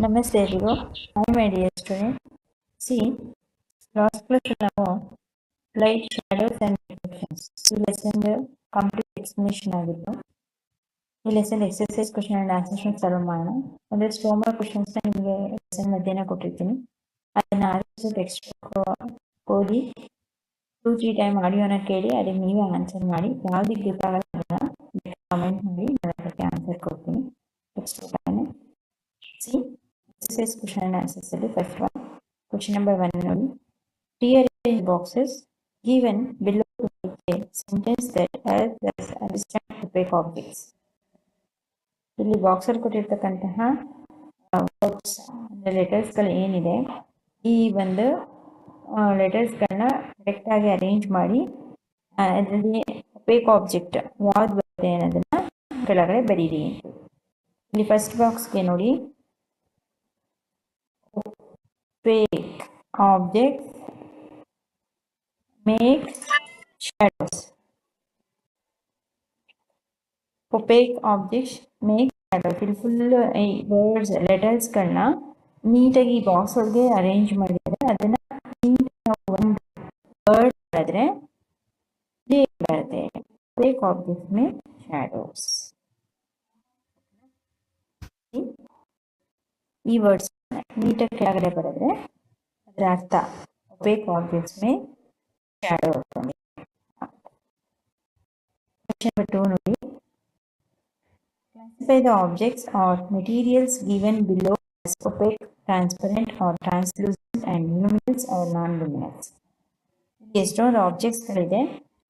Namaste everyone. Hi my dear student. See, last class ನಾವು light, shadows and reflections. ಈ lesson complete explanation ಆಗಿತ್ತು. ಈ lesson exercise question and answers solve ಮಾಡೋಣ. ಒಂದಷ್ಟು homework questions ನಿಮಗೆ lesson ಮಧ್ಯಾಹ್ನ ಕೊಟ್ಟಿರ್ತೀನಿ. ಅದನ್ನ ಆದಷ್ಟು ಟೆಕ್ಸ್ಟ್ ಓದಿ 2-3 ಟೈಮ್ ಆಡಿಯೋನ ಕೇಳಿ ಅದಕ್ಕೆ ನೀವೇ ಆನ್ಸರ್ ಮಾಡಿ. ಯಾವುದಕ್ಕೆ ಗೊತ್ತಾಗಲ್ಲ ಕಮೆಂಟ್ ಮಾಡಿ, ನಾನು ಅದಕ್ಕೆ ಆನ್ಸರ್ ಕೊಡ್ತೀನಿ. Text See, exercise question and answers. First one, question number 1. Rearrange boxes given below to make a sentence that helps us understand opaque objects. ಇಲ್ಲಿ ಬಾಕ್ಸಲ್ಲಿ ಕೊಟ್ಟಿರ್ತಕ್ಕಂತಹ ವರ್ಡ್ಸ್ ಅಂದರೆ ಲೆಟರ್ಸ್ಗಳು ಏನಿದೆ, ಈ ಒಂದು ಲೆಟರ್ಸ್ಗಳನ್ನ ಕರೆಕ್ಟಾಗಿ ಅರೇಂಜ್ ಮಾಡಿ ಅದರಲ್ಲಿ ಒಪೇಕ್ ಆಬ್ಜೆಕ್ಟ್ ಯಾವ್ದು ಬರುತ್ತೆ ಅನ್ನೋದನ್ನ ಕೆಳಗಡೆ ಬರೀರಿ. ಇಲ್ಲಿ ಫಸ್ಟ್ ಬಾಕ್ಸ್ಗೆ ನೋಡಿ, opaque objects make shadows. Opaque objects make shadows. ಇಲ್ಲಿ ಫುಲ್ ಈ ವರ್ಡ್ಸ್ ಲೆಟರ್ಸ್ಗಳನ್ನ ನೀಟಾಗಿ ಬಾಕ್ಸ್ ಒಳಗೆ ಅರೇಂಜ್ ಮಾಡಿದರೆ ಅದನ್ನ ಒಂದು ವರ್ಡ್ ಮಾಡಿದ್ರೆ ಬರುತ್ತೆ. Opaque objects make shadows. ಈ ವರ್ಡ್ಸ್ ನೀಟಾಗಿ ಕೆಳಗಡೆ ಬರೆದ್ರೆ ಅದರ ಅರ್ಥ opaque objects make shadows. Question number 2 ನೋಡಿ, classify the objects or materials given below as opaque, transparent or translucent and luminous or non-luminous. ಎಷ್ಟೊಂದು ಆಬ್ಜೆಕ್ಟ್ಸ್ಗಳಿದೆ,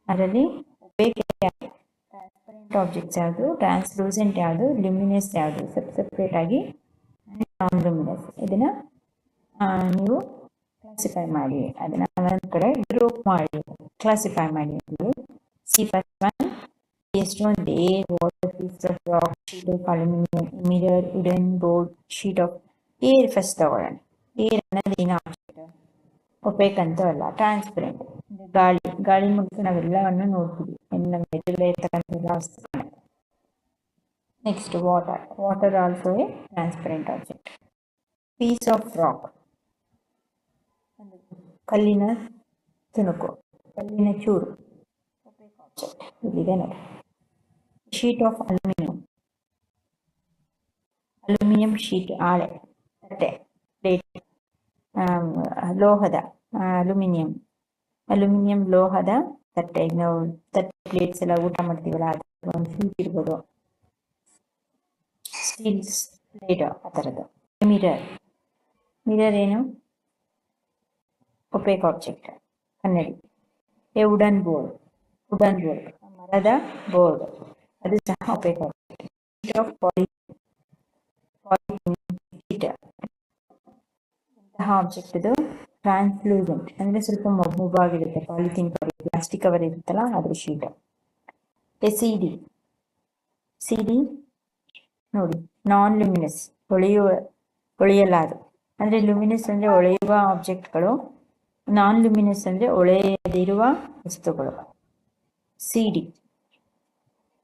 ಅದರಲ್ಲಿ opaque ಯಾವುದು, ಟ್ರಾನ್ಸ್ಪರೆಂಟ್ ಆಬ್ಜೆಕ್ಟ್ಸ್ ಯಾವುದು, ಟ್ರಾನ್ಸ್ಲೂಸೆಂಟ್ ಯಾವುದು, ಲ್ಯೂಮಿನಸ್ ಯಾವುದು, ಸಪ್ರೇಟ್ ಆಗಿ ನಾನ್ ಲುಮಿನಸ್. ಇದನ್ನ ನೀವು ಕ್ಲಾಸಿಫೈ ಮಾಡಿ, ಅದನ್ನ ಒಂದ್ ಕಡೆ ಗ್ರೂಪ್ ಮಾಡಿ ಕ್ಲಾಸಿಫೈ ಮಾಡಿ. ಸಿ ಫಸ್ಟ್ ಒನ್, ಎಷ್ಟೊಂದು air, water, piece of rock, sheet of aluminium, mirror, wooden board, sheet of air. First ತಗೊಳ್ಳೋಣ. ಏರ್ ಅನ್ನೋದು ಏನು ಆಬ್ಜೆಕ್ಟ್, ಒಪೇಕ್ ಅಂತ ಅಲ್ಲ, ಟ್ರಾನ್ಸ್ಪರೆಂಟ್. ಗಾಳಿ ಮೂಲಕ ನಾವೆಲ್ಲವನ್ನು ನೋಡ್ತೀವಿ, ನಮ್ಮ ಎದುರುಗಡೆ ಇರ್ತಕ್ಕಂಥ ವಸ್ತುಗಳನ್ನ. Next water also a transparent object. Piece of rock, ಕಲ್ಲಿನ ತುಣುಕು, ಕಲ್ಲಿನ ಚೂರು, ಒಪೇಕ್ ಆಬ್ಜೆಕ್ಟ್ ಇಲ್ಲಿದೆ ನೋಡಿ. ಶೀಟ್ ಆಫ್ ಅಲ್ಯೂಮಿನಿಯಂ ಶೀಟ್, ಆಳೆ, ತಟ್ಟೆ, ಪ್ಲೇಟ್, ಲೋಹದ ಅಲ್ಯೂಮಿನಿಯಂ ಲೋಹದ ತಟ್ಟೆ. ನಾವು ತಟ್ಟೆ ಪ್ಲೇಟ್ಸ್ ಎಲ್ಲ ಊಟ ಮಾಡ್ತೀವಲ್ಲ, ಅದು ಒಂದು ಶೀಟ್ ಇರ್ಬೋದು. ಸ್ಟೀಲ್ಸ್ ಪ್ಲೇಟ್ ಆ ಥರದ್ದು. ಮಿರರ್ ಏನು, ಒಪೇಕ್ ಆಬ್ಜೆಕ್ಟ್, ಕನ್ನಡಿ. ಎ ವುಡನ್ ಬೋರ್ಡ್, ಮರದ ಬೋರ್ಡ್, ಅದು ಸಹ OPEC object. Sheet of sheet ಇಂತಹ ಆಬ್ಜೆಕ್ಟ್ ಇದು ಟ್ರಾನ್ಸ್ಲೂಸೆಂಟ್, ಅಂದ್ರೆ ಸ್ವಲ್ಪ ಮೊಬ್ಬಾಗಿರುತ್ತೆ. ಪಾಲಿಥೀನ್ ಕವರ್, ಪ್ಲಾಸ್ಟಿಕ್ ಕವರ್ ಇರುತ್ತಲ್ಲ, ಅದ್ರ ಶೀಟ್. ಎ ಸಿಡಿ ನೋಡಿ, ನಾನ್ ಲುಮಿನಸ್, ಹೊಳೆಯಲಾದು. ಅಂದ್ರೆ ಲುಮಿನಸ್ ಅಂದ್ರೆ ಹೊಳೆಯುವ ಆಬ್ಜೆಕ್ಟ್ಗಳು, ನಾನ್ ಲುಮಿನಸ್ ಅಂದ್ರೆ ಹೊಳೆಯದಿರುವ ವಸ್ತುಗಳು. ಸಿಡಿ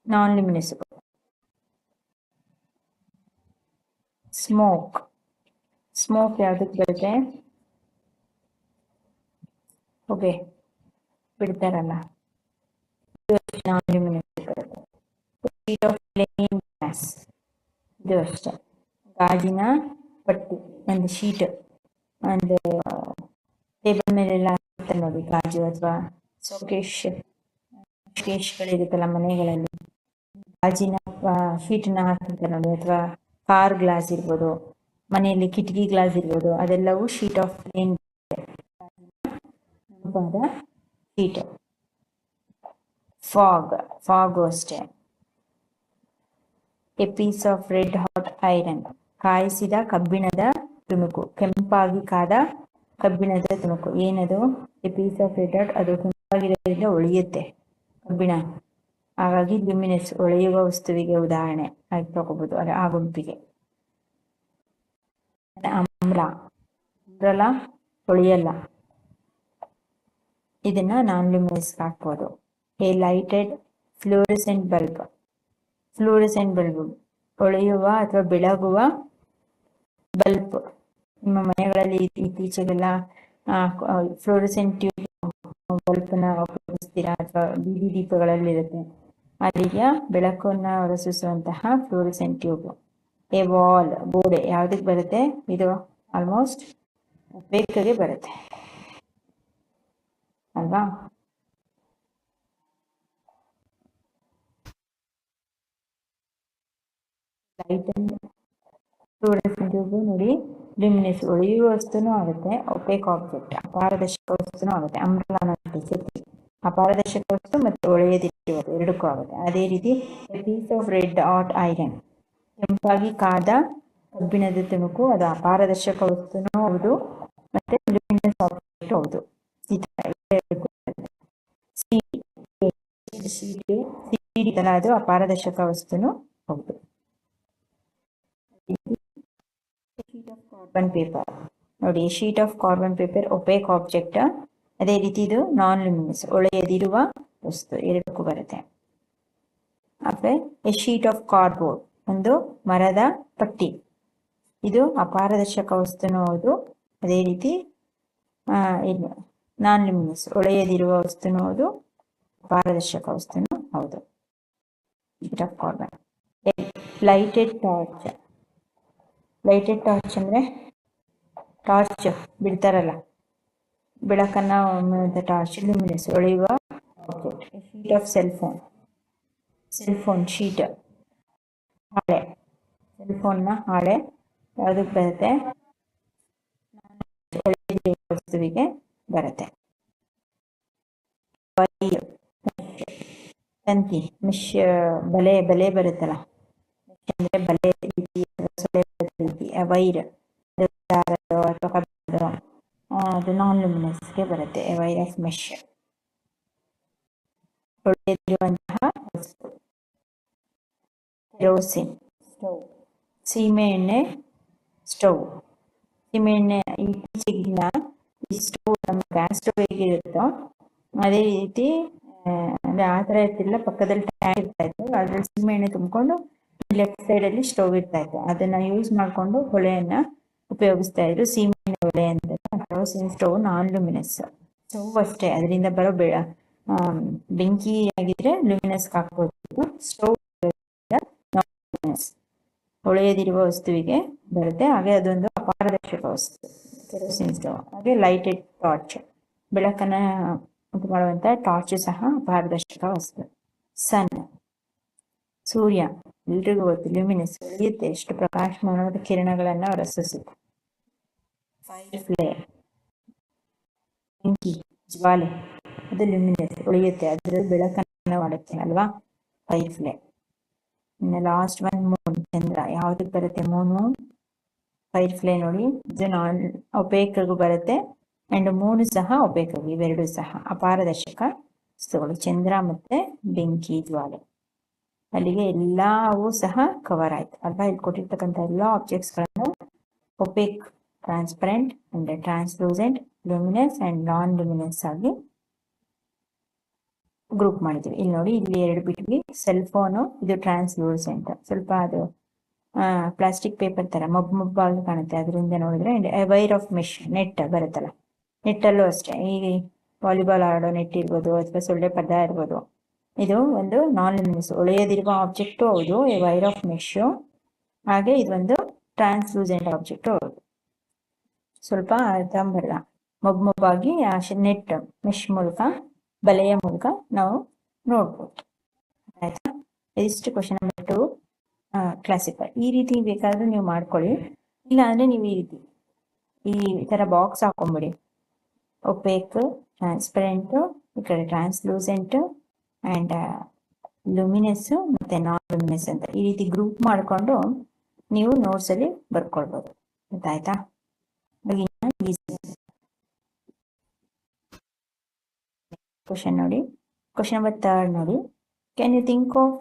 ನಾನ್ ಲುಮಿನಸ್. ಸ್ಮೋಕ್ ಯಾವ್ದಕ್ಕೆ ಬರುತ್ತೆ, ಹೊಗೆ ಬಿಡ್ತಾರಲ್ಲ, ನಾನ್ ಲುಮಿನಸ್ ಬರುತ್ತೆ. ಶೀಟ್ ಆಫ್ ಪ್ಲೇನ್ ಗ್ಲಾಸ್, ಇದು ಅಷ್ಟೇ, ಗಾಜಿನ ಪಟ್ಟಿ, ಒಂದು ಶೀಟ್. ಒಂದು ಟೇಬಲ್ ಮೇಲೆಲ್ಲ ಹಾಕ್ತಾರೆ ನೋಡಿ, ಗಾಜು ಅಥವಾ ಶೋಕೇಶ್ಗಳಿರುತ್ತಲ್ಲ ಮನೆಗಳಲ್ಲಿ, ಗಾಜಿನ ಶೀಟ್ನ ಹಾಕಿರ್ತಾರೆ ನೋಡಿ. ಅಥವಾ ಕಾರ್ ಗ್ಲಾಸ್ ಇರ್ಬೋದು, ಮನೆಯಲ್ಲಿ ಕಿಟಕಿ ಗ್ಲಾಸ್ ಇರ್ಬೋದು, ಅದೆಲ್ಲವೂ sheet of plain sheet. Fog ಅಷ್ಟೇ. A piece of red hot iron, ಕಾಯಿಸಿದ ಕಬ್ಬಿಣದ ತುಣುಕು, ಕೆಂಪಾಗಿ ಕಾದ ಕಬ್ಬಿಣದ ತುಣುಕು. ಏನದು, a piece of red hot, ಅದು ಕೆಂಪಾಗಿರೋದ್ರಿಂದ ಹೊಳೆಯುತ್ತೆ ಕಬ್ಬಿಣ, ಹಾಗಾಗಿ ಲ್ಯೂಮಿನಸ್, ಹೊಳೆಯುವ ವಸ್ತುವಿಗೆ ಉದಾಹರಣೆ ಆಗಿ ತಗೋಬಹುದು, ಆ ಗುಂಪಿಗೆ. ಅಮ್ಲ ಹೊಳೆಯಲ್ಲ, ಇದನ್ನ ನಾನ್ ಲುಮಿನಸ್ ಹಾಕ್ಬೋದು. ಎ ಲೈಟೆಡ್ ಫ್ಲೂರೆಸೆಂಟ್ ಬಲ್ಬ್, ಹೊಳೆಯುವ ಅಥವಾ ಬೆಳಗುವ ಬಲ್ಬ್, ನಿಮ್ಮ ಮನೆಗಳಲ್ಲಿ ಇತ್ತೀಚೆಗೆಲ್ಲ ಫ್ಲೋರೆಸೆಂಟ್ ಟ್ಯೂಬ್ ಬಲ್ಬ್ನ ಉಪಯೋಗಿಸ್ತೀರಾ ಅಥವಾ ಬೀದಿ ದೀಪಗಳಲ್ಲಿರುತ್ತೆ. ಆ ರೀತಿಯ ಬೆಳಕನ್ನು ಹೊರಸೂಸುವಂತಹ ಫ್ಲೋರೆಸೆಂಟ್ ಟ್ಯೂಬ್. ಎ ವಾಲ್, ಗೋಡೆ ಯಾವುದಕ್ಕೆ ಬರುತ್ತೆ? ಇದು ಆಲ್ಮೋಸ್ಟ್ ಬೇಕಗೆ ಬರುತ್ತೆ ಅಲ್ವಾ? ಲೈಟ್ ಫ್ಲೋರೆಸೆಂಟ್ ಟ್ಯೂಬ್ ನೋಡಿ, ಲ್ಯೂಮಿನಸ್ ಒಳೆಯುವ ವಸ್ತುನೂ ಆಗುತ್ತೆ, ಒಪೇಕ್ ಆಬ್ಜೆಕ್ಟ್ ಅಪಾರದರ್ಶಕ ವಸ್ತುನೂ ಆಗುತ್ತೆ. ಅಂಬ್ರೆಲಾ ಅಪಾರದರ್ಶಕ ವಸ್ತು ಮತ್ತು ಒಳೆಯದಿರುವುದು ಎರಡಕ್ಕೂ ಆಗುತ್ತೆ. ಅದೇ ರೀತಿ piece of red hot iron, ಕೆಂಪಾಗಿ ಕಾದ ಕಬ್ಬಿಣದ ತುಣುಕು, ಅದು ಅಪಾರದರ್ಶಕ ವಸ್ತುನೂ ಹೌದು ಮತ್ತೆ ಲ್ಯೂಮಿನಸ್ ಆಬ್ಜೆಕ್ಟ್ ಹೌದು. ಅದು ಅಪಾರದರ್ಶಕ ವಸ್ತುನೂ ಹೌದು. ಕಾರ್ಬನ್ ಪೇಪರ್ ನೋಡಿ, sheet of carbon paper OPEC object. ಅದೇ ರೀತಿ ಇದು ನಾನ್ ಲ್ಯೂಮಿನಸ್ ಒಳೆಯದಿರುವ ವಸ್ತು, ಎರಡಕ್ಕೂ ಬರುತ್ತೆ. ಆಮೇಲೆ ಎ ಶೀಟ್ ಆಫ್ ಕಾರ್ಡ್ಬೋರ್ಡ್, ಒಂದು ಮರದ ಪಟ್ಟಿ, ಇದು ಅಪಾರದರ್ಶಕ ವಸ್ತುನೂ ಹೌದು, ಅದೇ ರೀತಿ ನಾನ್ ಲ್ಯೂಮಿನಸ್ ಒಳೆಯದಿರುವ ವಸ್ತುನೂ ಹೌದು, ಅಪಾರದರ್ಶಕ ವಸ್ತುನೂ ಹೌದು. Sheet of carbon. Lighted torch, lighted torch ಅಂದ್ರೆ ಟಾರ್ಚ್ ಬಿಡ್ತಾರಲ್ಲ, ಬೆಳಕನ್ನ ಟಾರ್ಚ್, ಲ್ಯೂಮಿನಸ್ ಒಳೆಯುವ object. Sheet of cell phone, cell phone sheet, ಹಾಳೆ, ಸೆಲ್ ಫೋನ್ನ ಹಾಳೆ ಯಾವುದಕ್ಕೆ ಬರುತ್ತೆ? ವಸ್ತುವಿಗೆ ಬರುತ್ತೆ. ತಂತಿ, ಮಿಶ್, ಬಲೆ, ಬಲೆ ಬರುತ್ತಲ್ಲ, ಅಂದ್ರೆ ಬಲೆ ರೀತಿ ವೈರ್, ಅದು ನಾನ್ ಲ್ಯೂಮಿನಸ್ಗೆ ಬರುತ್ತೆ. ಎ ವೈರ್ ಆಫ್ ಮೆಶ್ ಒಳ್ಳೆಯದಿರುವಂತಹ ವಸ್ತು. ಕೆರೋಸಿನ್ ಸ್ಟವ್, ಸೀಮೆ ಎಣ್ಣೆ ಸ್ಟವ್. ಸೀಮೆ ಎಣ್ಣೆ ಇತ್ತೀಚೆಗಿನ ಈ ಸ್ಟವ್, ನಮ್ಮ ಗ್ಯಾಸ್ ಸ್ಟವ್ ಹೇಗಿರುತ್ತೋ ಅದೇ ರೀತಿ ಅಂದ್ರೆ ಆ ಥರ ಇರ್ತಿಲ್ಲ, ಪಕ್ಕದಲ್ಲಿ ಟ್ಯಾಂಕ್ ಇರ್ತಾ ಇತ್ತು, ಅದ್ರಲ್ಲಿ ಸೀಮೆ ಎಣ್ಣೆ ತುಂಬಿಕೊಂಡು ಲೆಫ್ಟ್ ಸೈಡ್ ಅಲ್ಲಿ ಸ್ಟವ್ ಇರ್ತಾ ಇತ್ತು, ಅದನ್ನ ಯೂಸ್ ಮಾಡಿಕೊಂಡು ಹೊಳೆಯನ್ನ ಉಪಯೋಗಿಸ್ತಾ ಇದ್ರು. ಸೀಮೆ ಎಣ್ಣೆ ಹೊಳೆ ಅಂತ. ಕೆರೋಸಿನ್ ಸ್ಟವ್ ನಾನ್ ಲ್ಯೂಮಿನಸ್ ಸ್ಟವ್ ಅಷ್ಟೇ, ಅದರಿಂದ ಬರೋ ಬೆಂಕಿ ಆಗಿದ್ರೆ ಲ್ಯೂಮಿನಸ್ ಹಾಕ್ಬೋದು. ಸ್ಟವ್ ಹೊಳೆಯದಿರುವ ವಸ್ತುವಿಗೆ ಬರುತ್ತೆ. ಹಾಗೆ ಅದೊಂದು ಅಪಾರದರ್ಶಕ ವಸ್ತು ಕೆರೋಸಿನ್ ಸ್ಟವ್. ಹಾಗೆ ಲೈಟೆಡ್ ಟಾರ್ಚ್, ಬೆಳಕನ್ನ ಉಂಟು ಮಾಡುವಂತ ಟಾರ್ಚ್ ಸಹ ಅಪಾರದರ್ಶಕ ವಸ್ತು. ಸನ್, ಸೂರ್ಯ, ಎಲ್ರಿಗೂ ಗೊತ್ತು ಲ್ಯೂಮಿನಸ್ ಉಳಿಯುತ್ತೆ, ಎಷ್ಟು ಪ್ರಕಾಶಮಾನವಾದ ಕಿರಣಗಳನ್ನ ಹೊರಸೂಸುತ್ತೆ. ಫೈರ್ ಫ್ಲೇಮ್, ಬೆಂಕಿ ಜ್ವಾಲೆ, ಅದು ಲ್ಯೂಮಿನಸ್ ಉಳಿಯುತ್ತೆ, ಅದರಲ್ಲಿ ಬೆಳಕನ್ನ ಮಾಡುತ್ತೆ ಅಲ್ವಾ, ಫೈರ್ ಫ್ಲೇಮ್. ಇನ್ನು ಲಾಸ್ಟ್ ಒನ್ ಮೂನ್, ಚಂದ್ರ, ಯಾವ್ದಕ್ಕೆ ಬರುತ್ತೆ? ಮೂನು ಫೈರ್ ಫ್ಲೇಮ್ ನೋಡಿ, ಇದು ನಾನ್ ಒಪೇಕ್ಗೂ ಬರುತ್ತೆ ಅಂಡ್ ಮೂನು ಸಹ ಒಪೇಕ್ಗೂ, ಇವೆರಡು ಸಹ ಅಪಾರದರ್ಶಕ ವಸ್ತುಗಳು, ಚಂದ್ರ ಮತ್ತೆ ಬೆಂಕಿ ಜ್ವಾಲೆ. ಅಲ್ಲಿಗೆ ಎಲ್ಲವೂ ಸಹ ಕವರ್ ಆಯ್ತು ಅಲ್ವಾ? ಇಲ್ಲಿ ಕೊಟ್ಟಿರ್ತಕ್ಕಂಥ ಎಲ್ಲ ಆಬ್ಜೆಕ್ಟ್ಸ್ಗಳನ್ನು opaque, transparent and translucent, luminous and non luminous ಆಗಿ ಗ್ರೂಪ್ ಮಾಡಿದ್ವಿ. ಇಲ್ಲಿ ನೋಡಿ, ಇಲ್ಲಿ ಎರಡು ಬಿಟ್ವಿ. ಸೆಲ್ ಫೋನು ಇದು ಟ್ರಾನ್ಸ್ಲೂಸೆಂಟ್, ಸ್ವಲ್ಪ ಅದು ಪ್ಲಾಸ್ಟಿಕ್ ಪೇಪರ್ ತರ ಮೊಬ್ಬಾಗಿ ಕಾಣುತ್ತೆ, ಅದರಿಂದ ನೋಡಿದ್ರೆ. ವೈರ್ ಆಫ್ ಮೆಶ್, ನೆಟ್ ಬರುತ್ತಲ್ಲ, ನೆಟ್ಟಲ್ಲೂ ಅಷ್ಟೇ, ಈ ವಾಲಿಬಾಲ್ ಆಡೋ ನೆಟ್ ಇರ್ಬೋದು ಅಥವಾ ಸೊಳ್ಳೆ ಪದ ಇರ್ಬೋದು, ಇದು ಒಂದು ನಾನ್ ಲೂಮಿನಸ್ ಒಳೆಯದಿರುವ ಆಬ್ಜೆಕ್ಟು ಹೌದು, ವೈರ್ ಆಫ್ ಮೆಶ್. ಹಾಗೆ ಇದೊಂದು ಟ್ರಾನ್ಸ್ಲೂಸೆಂಟ್ ಆಬ್ಜೆಕ್ಟ್ ಹೌದು, ಸ್ವಲ್ಪ ಅರ್ಧಂಬರ್ಧ ಮೊಬ್ಬಾಗಿ ಆ ನೆಟ್ ಮೆಶ್ ಮೂಲಕ, ಬಲೆಯ ಮೂಲಕ ನಾವು ನೋಡ್ಬೋದು. ಆಯ್ತಾ? ಇದಿಷ್ಟು ಕ್ವಶನ್ ನಂಬರ್ 2 ಕ್ಲಾಸಿಫೈ. ಈ ರೀತಿ ಬೇಕಾದ್ರೆ ನೀವು ಮಾಡ್ಕೊಳ್ಳಿ, ಇಲ್ಲ ಅಂದ್ರೆ ನೀವು ಈ ತರ ಬಾಕ್ಸ್ ಹಾಕೊಂಡ್ಬಿಡಿ. ಒಪೇಕ್, ಟ್ರಾನ್ಸ್ಪರೆಂಟ್, ಈ ಕಡೆ ಟ್ರಾನ್ಸ್ಲೂಸೆಂಟ್ ಅಂಡ್ ಲೂಮಿನಸ್ ಮತ್ತೆ ನಾನ್ ಲೂಮಿನಸ್ ಅಂತ ಈ ರೀತಿ ಗ್ರೂಪ್ ಮಾಡಿಕೊಂಡು ನೀವು ನೋಟ್ಸ್ ಅಲ್ಲಿ ಬರ್ಕೊಳ್ಬಹುದು. ಗೊತ್ತಾಯ್ತಾ? ಕ್ವಶನ್ ನೋಡಿ, ಕ್ವಶನ್ ನಂಬರ್ 3 ನೋಡಿ. Can you think of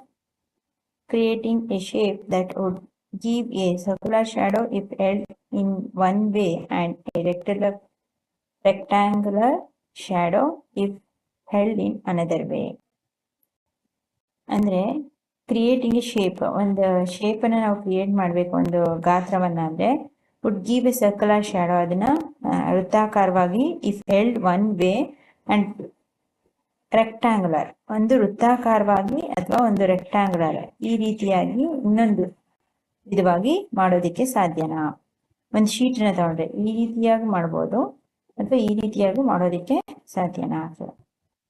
creating a shape that would give a circular shadow if held in one way and a rectangular shadow if held in another way. ಅಂದ್ರೆ creating a shape, ಒಂದು shape ಅನ್ನ ನಾವು create ಮಾಡಬೇಕು, ಒಂದು ಗಾತ್ರವನ್ನ, ಅಂದ್ರೆ would give a circular shadow, ಅದನ್ನ ವೃತ್ತಾಕಾರವಾಗಿ if held one way and rectangular, ಒಂದು ವೃತ್ತಾಕಾರವಾಗಿ ಅಥವಾ ಒಂದು ರೆಕ್ಟಾಂಗುಲರ್ ಈ ರೀತಿಯಾಗಿ ಇನ್ನೊಂದು ವಿಧವಾಗಿ ಮಾಡೋದಕ್ಕೆ ಸಾಧ್ಯನಾ? ಒಂದು ಶೀಟ್ನ ತಗೊಂಡ್ರೆ ಈ ರೀತಿಯಾಗಿ ಮಾಡ್ಬೋದು ಅಥವಾ ಈ ರೀತಿಯಾಗಿ ಮಾಡೋದಕ್ಕೆ ಸಾಧ್ಯನಾ?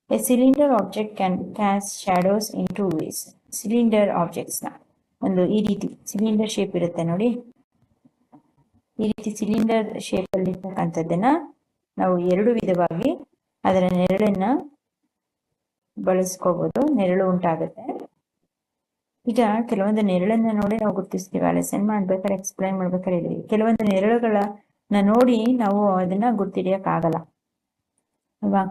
A cylinder object can cast shadows in two ways. Cylinder ಆಬ್ಜೆಕ್ಟ್ಸ್ನ ಒಂದು ಈ ರೀತಿ ಸಿಲಿಂಡರ್ ಶೇಪ್ ಇರುತ್ತೆ ನೋಡಿ, ಈ ರೀತಿ ಸಿಲಿಂಡರ್ ಶೇಪಲ್ಲಿ ಇರ್ತಕ್ಕಂಥದ್ದನ್ನ ನಾವು ಎರಡು ವಿಧವಾಗಿ ಅದರ ನೆರಳನ್ನ ಬಳಸ್ಕೋಬಹುದು, ನೆರಳು ಉಂಟಾಗುತ್ತೆ. ಈಗ ಕೆಲವೊಂದು ನೆರಳನ್ನ ನೋಡಿ ನಾವು ಗುರುತಿಸ್ತೀವಿ, ಲೆಸನ್ ಮಾಡ್ಬೇಕಾದ್ರೆ ಎಕ್ಸ್ಪ್ಲೈನ್ ಮಾಡ್ಬೇಕಾದ್ರೆ ಇದೀವಿ. ಕೆಲವೊಂದು ನೆರಳುಗಳನ್ನ ನೋಡಿ ನಾವು ಅದನ್ನ ಗುರ್ತಿಡಿಯಕ್ ಆಗಲ್ಲ ಅಲ್ವಾ?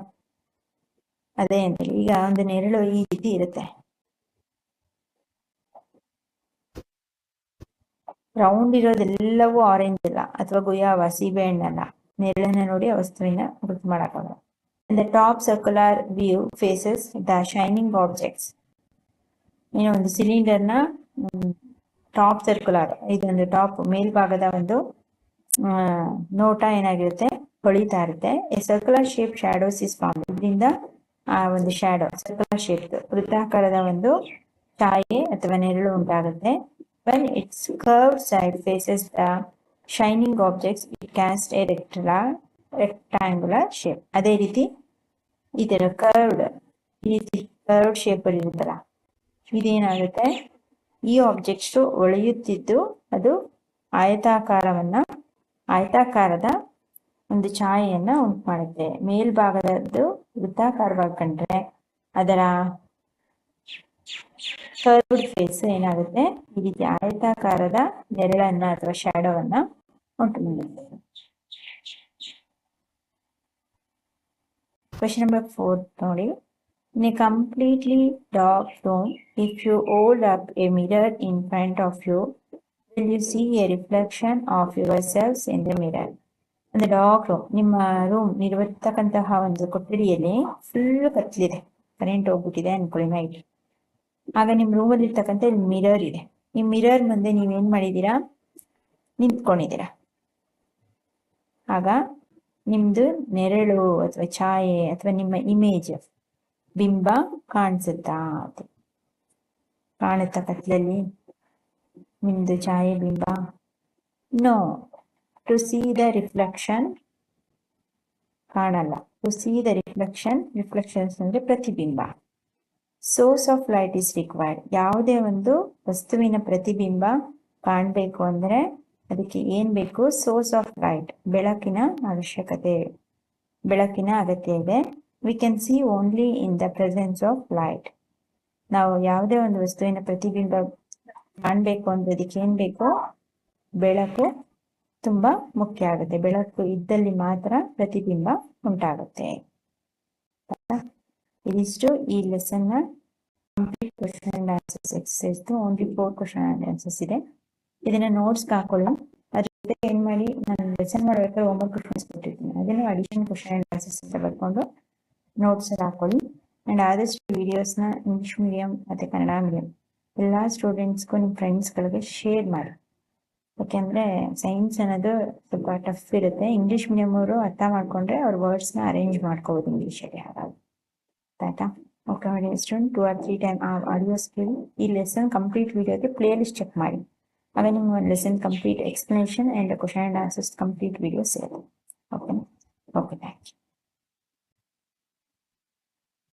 ಅದೇ ಅಂತ ಈಗ ಒಂದು ನೆರಳು ಈ ರೀತಿ ಇರುತ್ತೆ, ರೌಂಡ್ ಇರೋದೆಲ್ಲವೂ ಆರೆಂಜ್ ಅಲ್ಲ ಅಥವಾ ಗುಯಾವ ಸೀಬೆ ಹಣ್ಣಲ್ಲ. ನೆರಳನ್ನ ನೋಡಿ ಆ ವಸ್ತುವಿನ ಗುರ್ತು ಮಾಡಕ್ಕಾಗಲ್ಲ. The top circular view faces the shining objects. ಏನೋ ಒಂದು ಸಿಲಿಂಡರ್ನ ಟಾಪ್ ಸರ್ಕ್ಯುಲರ್, ಇದೊಂದು ಟಾಪ್ ಮೇಲ್ಭಾಗದ ಒಂದು ನೋಟ ಏನಾಗಿರುತ್ತೆ, ಹೊಳಿತಾ ಇರುತ್ತೆ. A circular shape shadows is form. ಇದರಿಂದ ಆ ಒಂದು ಶ್ಯಾಡೋ ಸರ್ಕ್ಯುಲರ್ ಶೇಪ್ ವೃತ್ತಾಕಾರದ ಒಂದು ಛಾಯೆ ಅಥವಾ ನೆರಳು ಉಂಟಾಗುತ್ತೆ. When its curved side faces the shining objects, it casts a rectangular shape. ಅದೇ ರೀತಿ ಇದರ ಕರ್ವ್ಡ್ ಈ ರೀತಿ ಕರ್ವ್ಡ್ ಶೇಪ್ ಅಲ್ಲಿ ಇರುತ್ತಲ್ಲ, ಇದೇನಾಗುತ್ತೆ, ಈ ಆಬ್ಜೆಕ್ಟ್ಸ್ ಒಳೆಯುತ್ತಿದ್ದು ಅದು ಆಯತಾಕಾರದ ಒಂದು ಛಾಯೆಯನ್ನ ಉಂಟು ಮಾಡುತ್ತೆ. ಮೇಲ್ಭಾಗದದ್ದು ವೃತ್ತಾಕಾರವಾಗಿ ಕಂಡ್ರೆ ಅದರ ಕರ್ವ್ಡ್ ಫೇಸ್ ಏನಾಗುತ್ತೆ, ಈ ರೀತಿ ಆಯತಾಕಾರದ ನೆರಳನ್ನ ಅಥವಾ ಶ್ಯಾಡೋವನ್ನ ಉಂಟು ಮಾಡುತ್ತೆ. ಕ್ವೆಶ್ಚನ್ ನಂಬರ್ 4 ನೋಡಿ. In a completely dark room, if you hold up a mirror in front of you, will you see a reflection of yourselves in the mirror? ಒಂದು ಡಾರ್ಕ್ ರೂಮ್, ನಿಮ್ಮ ರೂಮ್ ಇರತಕ್ಕಂತಹ ಒಂದು ಕೊಠಡಿಯಲ್ಲಿ ಫುಲ್ ಕತ್ಲಿದೆ, ಕರೆಂಟ್ ಹೋಗ್ಬಿಟ್ಟಿದೆ ಅನ್ಕೊಳ್ಳಿ night. ಆಗ ನಿಮ್ ರೂಮಲ್ಲಿ ಇರ್ತಕ್ಕಂಥ ಮಿರರ್ ಇದೆ. ಈ ಮಿರರ್ ಮುಂದೆ ನೀವೇನ್ ಮಾಡಿದೀರಾ, ನಿಂತ್ಕೊಂಡಿದ್ದೀರಾ. ಆಗ ನಿಮ್ದು ನೆರಳು ಅಥವಾ ಛಾಯೆ ಅಥವಾ ನಿಮ್ಮ ಇಮೇಜ್ ಬಿಂಬ ಕಾಣಿಸುತ್ತಾ? ಕಾಣುತ್ತಾ ಕತ್ಲಲ್ಲಿ ನಿಮ್ದು ಛಾಯೆ ಬಿಂಬ? No. To see the reflection ಕಾಣಲ್ಲ. ಟು ಸಿ ದ ರಿಫ್ಲೆಕ್ಷನ್ಸ್ ಅಂದ್ರೆ ಪ್ರತಿಬಿಂಬ. Source of light is required. ಯಾವುದೇ ಒಂದು ವಸ್ತುವಿನ ಪ್ರತಿಬಿಂಬ ಕಾಣಬೇಕು ಅಂದ್ರೆ ಅದಕ್ಕೆ ಏನ್ ಬೇಕು? ಸೋರ್ಸ್ ಆಫ್ ಲೈಟ್, ಬೆಳಕಿನ ಅವಶ್ಯಕತೆ, ಬೆಳಕಿನ ಅಗತ್ಯ ಇದೆ. We can see only in the presence of light. ನಾವು ಯಾವುದೇ ಒಂದು ವಸ್ತುವಿನ ಪ್ರತಿಬಿಂಬ ಕಾಣಬೇಕು ಅಂದ್ರೆ ಅದಕ್ಕೆ ಏನ್ ಬೇಕು? ಬೆಳಕು ತುಂಬಾ ಮುಖ್ಯ ಆಗುತ್ತೆ. ಬೆಳಕು ಇದ್ದಲ್ಲಿ ಮಾತ್ರ ಪ್ರತಿಬಿಂಬ ಉಂಟಾಗುತ್ತೆ. ಇದಿಷ್ಟು ಈ ಲೆಸನ್ ನ complete question and answers exercise. Only 4 question and answers ಇದೆ. ಇದನ್ನ ನೋಟ್ಸ್ ಹಾಕೊಳ್ಳಿ. ಅದ್ರ ಜೊತೆ ಏನ್ ಮಾಡಿ, ನಾನು ಲೆಸನ್ ಮಾಡಬೇಕಾದ್ರೆ ಹೋಮ್ವರ್ಕ್ ಕ್ವೆಶ್ಚನ್ಸ್ ಕೊಟ್ಟಿರ್ತೀನಿ, ಅದನ್ನು ಅಡಿಷನ್ ಕ್ವೆಶ್ಚನ್ ಅಂಡ್ ಆನ್ಸರ್ಸ್ ಅಂತ ಬರ್ಕೊಂಡು ನೋಟ್ಸ್ ಹಾಕೊಳ್ಳಿ. ಅಂಡ್ ಆದಷ್ಟು ವಿಡಿಯೋಸ್ನ ಇಂಗ್ಲಿಷ್ ಮೀಡಿಯಂ ಮತ್ತೆ ಕನ್ನಡ ಮೀಡಿಯಂ ಎಲ್ಲ ಸ್ಟೂಡೆಂಟ್ಸ್ಗೂ ನಿಮ್ಮ ಫ್ರೆಂಡ್ಸ್ಗಳಿಗೆ ಶೇರ್ ಮಾಡಿ. ಯಾಕೆಂದ್ರೆ ಸೈನ್ಸ್ ಅನ್ನೋದು ಸ್ವಲ್ಪ ಟಫ್ ಇರುತ್ತೆ. ಇಂಗ್ಲಿಷ್ ಮೀಡಿಯಂ ಅವರು ಅರ್ಥ ಮಾಡ್ಕೊಂಡ್ರೆ ಅವ್ರ ವರ್ಡ್ಸ್ನ ಅರೇಂಜ್ ಮಾಡ್ಕೋಬೋದು ಇಂಗ್ಲೀಷಲ್ಲಿ. ಹಾಗಾಗಿ ಆಯ್ತಾ? ಓಕೆ ಮಾಡಿ ಸ್ಟೂಡೆಂಟ್ 2 or 3 ಟೈಮ್ ಆಡಿಯೋಸ್ ಕೇಳಿ ಈ ಲೆಸನ್ ಕಂಪ್ಲೀಟ್ ವಿಡಿಯೋಗೆ ಪ್ಲೇ ಲಿಸ್ಟ್ ಚೆಕ್ ಮಾಡಿ. ಆಗ ನಿಮ್ಗೆ ಒಂದು lesson complete explanation and question and answers complete video ಸಿಗುತ್ತೆ.